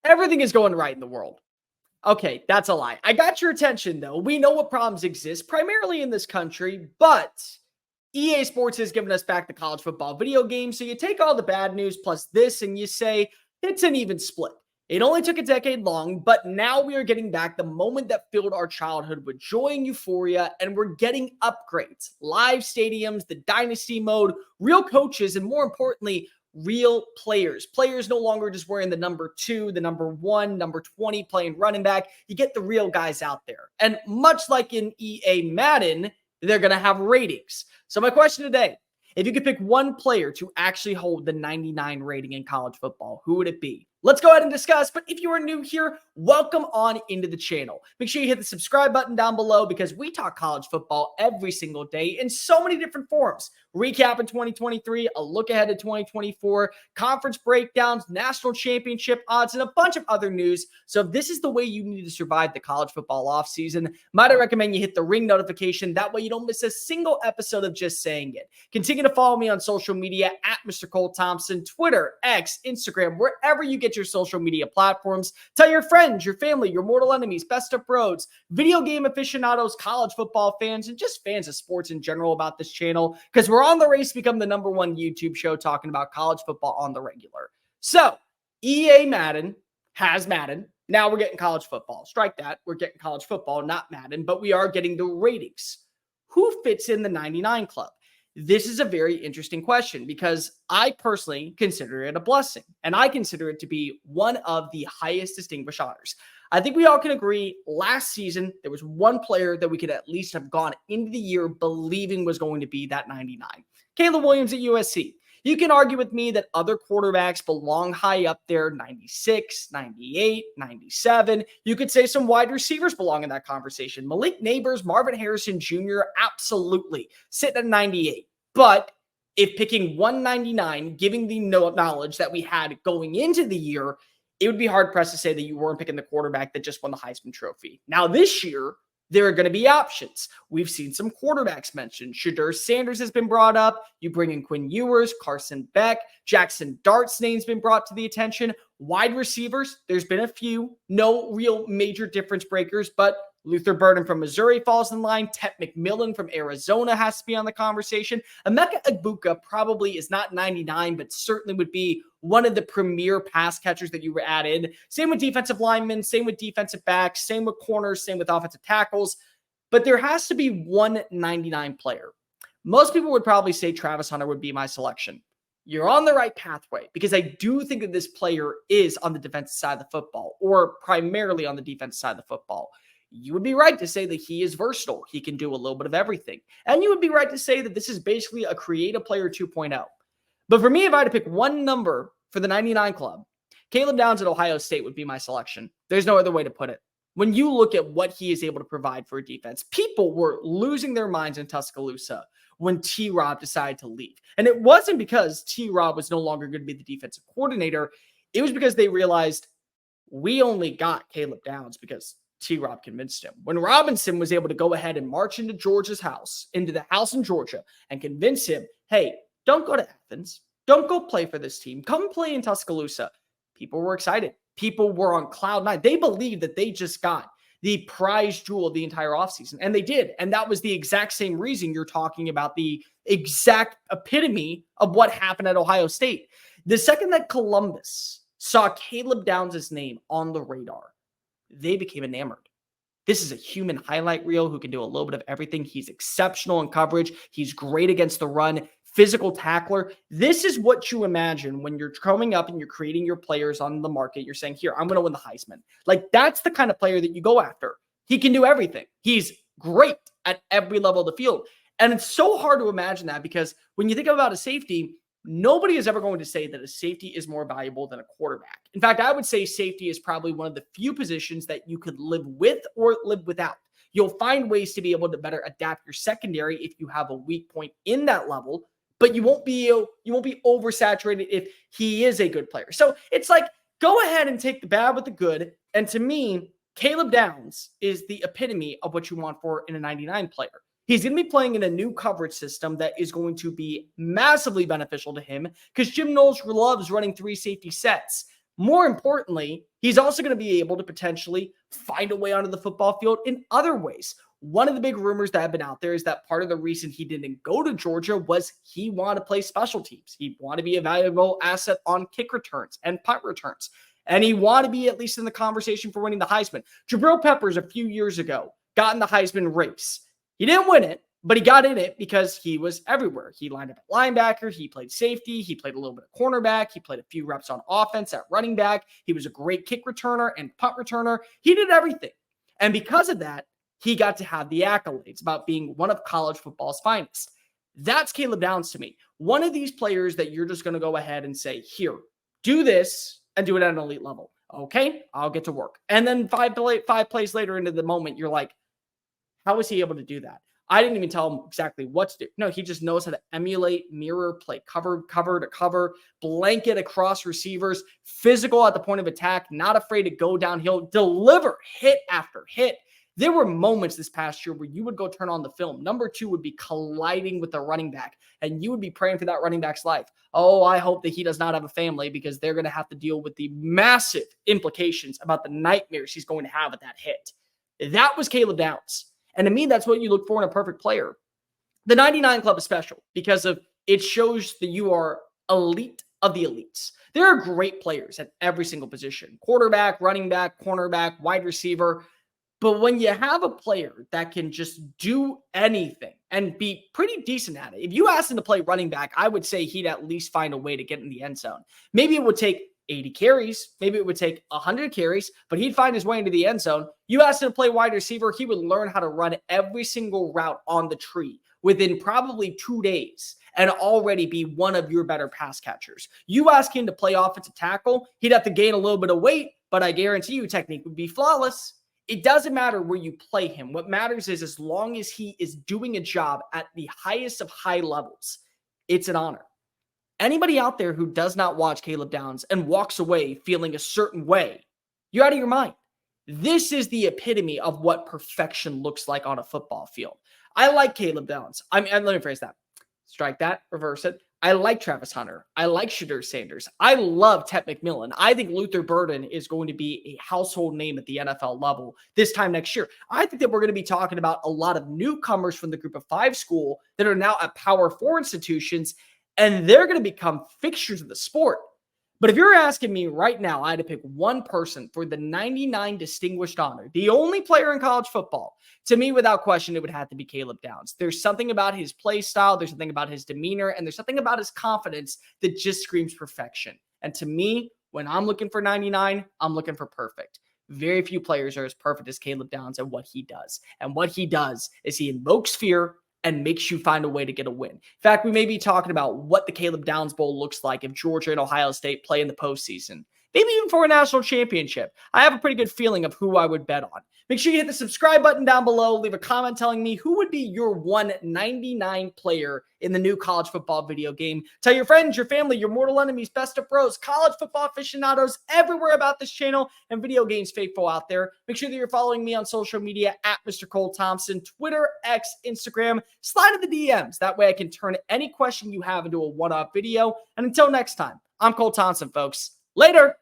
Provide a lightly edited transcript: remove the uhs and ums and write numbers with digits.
Everything is going right in the world. Okay, that's a lie. I got your attention, though. We know what problems exist, primarily in this country, but EA Sports has given us back the college football video game. So you take all the bad news plus this and you say it's an even split. It only took a decade long, but now we are getting back the moment that filled our childhood with joy and euphoria, and we're getting upgrades, live stadiums, the dynasty mode, real coaches, and more importantly, real players. Players no longer just wearing the number 2, the number 1, number 20 playing running back. You get the real guys out there. And much like in EA Madden, they're going to have ratings. So my question today, if you could pick one player to actually hold the 99 rating in college football, who would it be? Let's go ahead and discuss. But if you are new here, welcome on into the channel. Make sure you hit the subscribe button down below because we talk college football every single day in so many different forms. Recap in 2023, a look ahead to 2024, conference breakdowns, national championship odds, and a bunch of other news. So if this is the way you need to survive the college football offseason, might I recommend you hit the ring notification. That way you don't miss a single episode of Just Saying It. Continue to follow me on social media at Mr. Cole Thompson, Twitter, X, Instagram, wherever you get your social media platforms. Tell your friends, your family, your mortal enemies, best of bros, video game aficionados, college football fans, and just fans of sports in general about this channel, because we're on the race to become the #1 YouTube show talking about college football on the regular. So EA Madden has Madden. Now we're getting college football. Strike that. We're getting college football, not Madden, but we are getting the ratings. Who fits in the 99 club? This is a very interesting question because I personally consider it a blessing, and I consider it to be one of the highest distinguished honors. I think we all can agree last season there was one player that we could at least have gone into the year believing was going to be that 99. Caleb Williams at USC. You can argue with me that other quarterbacks belong high up there, 96, 98, 97. You could say some wide receivers belong in that conversation. Malik Neighbors, Marvin Harrison Jr., absolutely sitting at 98. But if picking 199, giving the knowledge that we had going into the year, it would be hard-pressed to say that you weren't picking the quarterback that just won the Heisman Trophy. Now, this year, there are going to be options. We've seen some quarterbacks mentioned. Shadur Sanders has been brought up. You bring in Quinn Ewers, Carson Beck, Jackson Dart's name's been brought to the attention. Wide receivers, there's been a few. No real major difference breakers, but Luther Burden from Missouri falls in line. Tet McMillan from Arizona has to be on the conversation. Emeka Egbuka probably is not 99, but certainly would be one of the premier pass catchers that you were add in. Same with defensive linemen, same with defensive backs, same with corners, same with offensive tackles. But there has to be one 99 player. Most people would probably say Travis Hunter would be my selection. You're on the right pathway because I do think that this player is on the defensive side of the football, or primarily on the defensive side of the football. You would be right to say that he is versatile. He can do a little bit of everything. And you would be right to say that this is basically a creative player 2.0. But for me, if I had to pick one number for the 99 club, Caleb Downs at Ohio State would be my selection. There's no other way to put it. When you look at what he is able to provide for a defense, people were losing their minds in Tuscaloosa when T-Rob decided to leave. And it wasn't because T-Rob was no longer going to be the defensive coordinator. It was because they realized we only got Caleb Downs because T-Rob convinced him. When Robinson was able to go ahead and march into Georgia's house, into the house in Georgia, and convince him, hey, don't go to Athens. Don't go play for this team. Come play in Tuscaloosa. People were excited. People were on cloud nine. They believed that they just got the prize jewel of the entire offseason, and they did. And that was the exact same reason you're talking about, the exact epitome of what happened at Ohio State. The second that Columbus saw Caleb Downs' name on the radar, they became enamored. This is a human highlight reel who can do a little bit of everything. He's exceptional in coverage. He's great against the run. Physical tackler. This is what you imagine when you're coming up and you're creating your players on the market. You're saying, here, I'm going to win the Heisman. Like, that's the kind of player that you go after. He can do everything. He's great at every level of the field. And it's so hard to imagine that because when you think about a safety, nobody is ever going to say that a safety is more valuable than a quarterback. In fact, I would say safety is probably one of the few positions that you could live with or live without. You'll find ways to be able to better adapt your secondary if you have a weak point in that level, but you won't be oversaturated if he is a good player. So it's like, go ahead and take the bad with the good. And to me, Caleb Downs is the epitome of what you want for in a 99 player. He's going to be playing in a new coverage system that is going to be massively beneficial to him because Jim Knowles loves running 3 safety sets. More importantly, he's also going to be able to potentially find a way onto the football field in other ways. One of the big rumors that have been out there is that part of the reason he didn't go to Georgia was he wanted to play special teams. He wanted to be a valuable asset on kick returns and punt returns. And he wanted to be at least in the conversation for winning the Heisman. Jabril Peppers a few years ago got in the Heisman race. He didn't win it, but he got in it because he was everywhere. He lined up at linebacker. He played safety. He played a little bit of cornerback. He played a few reps on offense at running back. He was a great kick returner and punt returner. He did everything. And because of that, he got to have the accolades about being one of college football's finest. That's Caleb Downs to me. One of these players that you're just going to go ahead and say, here, do this and do it at an elite level. Okay, I'll get to work. And then five plays later into the moment, you're like, how is he able to do that? I didn't even tell him exactly what to do. No, he just knows how to emulate, mirror, play cover to cover, blanket across receivers, physical at the point of attack, not afraid to go downhill, deliver hit after hit. There were moments this past year where you would go turn on the film. Number 2 would be colliding with the running back, and you would be praying for that running back's life. Oh, I hope that he does not have a family because they're going to have to deal with the massive implications about the nightmares he's going to have with that hit. That was Caleb Downs. And to me, that's what you look for in a perfect player. The 99 Club is special because of it shows that you are elite of the elites. There are great players at every single position: quarterback, running back, cornerback, wide receiver. But when you have a player that can just do anything and be pretty decent at it, if you asked him to play running back, I would say he'd at least find a way to get in the end zone. Maybe it would take 80 carries. Maybe it would take 100 carries, but he'd find his way into the end zone. You asked him to play wide receiver, he would learn how to run every single route on the tree within probably 2 days and already be one of your better pass catchers. You ask him to play offensive tackle, he'd have to gain a little bit of weight, but I guarantee you technique would be flawless. It doesn't matter where you play him. What matters is as long as he is doing a job at the highest of high levels, it's an honor. Anybody out there who does not watch Caleb Downs and walks away feeling a certain way, you're out of your mind. This is the epitome of what perfection looks like on a football field. I like Caleb Downs. Let me phrase that. Strike that, reverse it. I like Travis Hunter. I like Shedeur Sanders. I love Ted McMillan. I think Luther Burden is going to be a household name at the NFL level this time next year. I think that we're going to be talking about a lot of newcomers from the Group of 5 school that are now at Power 4 institutions, and they're going to become fixtures of the sport. But if you're asking me right now, I had to pick one person for the 99 distinguished honor, the only player in college football, to me, without question, it would have to be Caleb Downs. There's something about his play style, there's something about his demeanor, and there's something about his confidence that just screams perfection. And to me, when I'm looking for 99, I'm looking for perfect. Very few players are as perfect as Caleb Downs at what he does. And what he does is he invokes fear and makes you find a way to get a win. In fact, we may be talking about what the Caleb Downs Bowl looks like if Georgia and Ohio State play in the postseason. Maybe even for a national championship. I have a pretty good feeling of who I would bet on. Make sure you hit the subscribe button down below. Leave a comment telling me who would be your 199 player in the new college football video game. Tell your friends, your family, your mortal enemies, best of bros, college football aficionados, everywhere about this channel and video games faithful out there. Make sure that you're following me on social media at Mr. Cole Thompson, Twitter, X, Instagram. Slide in the DMs. That way I can turn any question you have into a one-off video. And until next time, I'm Cole Thompson, folks. Later.